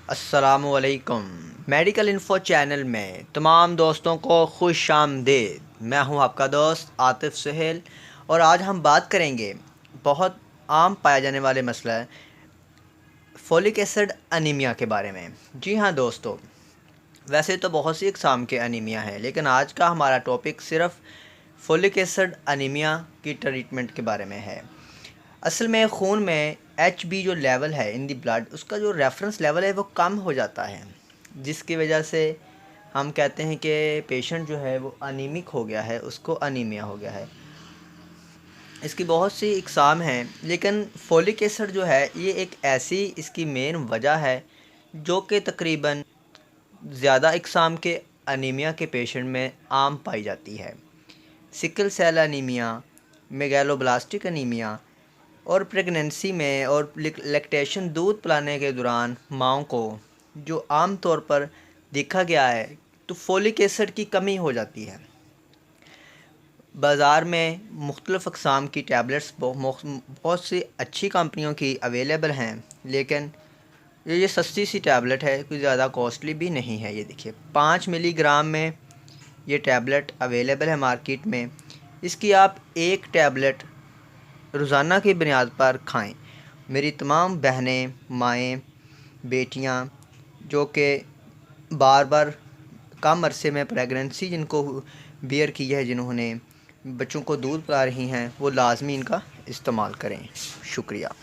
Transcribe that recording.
अस्सलामुअलैकुम। Medical info channel में तमाम दोस्तों को खुश आमदीद। मैं हूं आपका दोस्त आतिफ सुहेल और आज हम बात करेंगे बहुत आम पाया जाने वाले मसला है फोलिक एसिड अनीमिया के बारे में। जी हाँ दोस्तों, वैसे तो बहुत सी इकसाम के अनीमिया हैं, लेकिन आज का हमारा टॉपिक सिर्फ फोलिक एसिड अनीमिया की ट्रीटमेंट के बारे में है। असल में खून में HB जो लेवल है इन दी ब्लड, उसका जो रेफरेंस लेवल है वो कम हो जाता है, जिसकी वजह से हम कहते हैं कि पेशेंट जो है वो अनीमिक हो गया है, उसको अनीमिया हो गया है। इसकी बहुत सी इकसाम हैं, लेकिन फोलिक एसिड जो है ये एक ऐसी इसकी मेन वजह है जो कि तकरीबन ज़्यादा इकसाम के अनीमिया के पेशेंट में आम पाई जाती है। Sickle cell anaemia, megaloblastic anaemia और प्रेगनेंसी में और लैक्टेशन दूध पिलाने के दौरान माँओं को जो आम तौर पर देखा गया है तो फोलिक एसिड की कमी हो जाती है। बाज़ार में मुख्तलिफ़ अक़साम की टैबलेट्स बहुत सी अच्छी कंपनियों की अवेलेबल हैं, लेकिन ये सस्ती सी टैबलेट है, कोई ज़्यादा कॉस्टली भी नहीं है। ये देखिए 5 मिलीग्राम में ये टैबलेट अवेलेबल है मार्केट में। इसकी आप एक टैबलेट रोज़ाना की बुनियाद पर खाएं। मेरी तमाम बहनें, माएँ, बेटियां जो कि बार बार कम अरसे में प्रेगनेंसी जिनको बियर की है, जिन्होंने बच्चों को दूध पिला रही हैं, वो लाजमी इनका इस्तेमाल करें। शुक्रिया।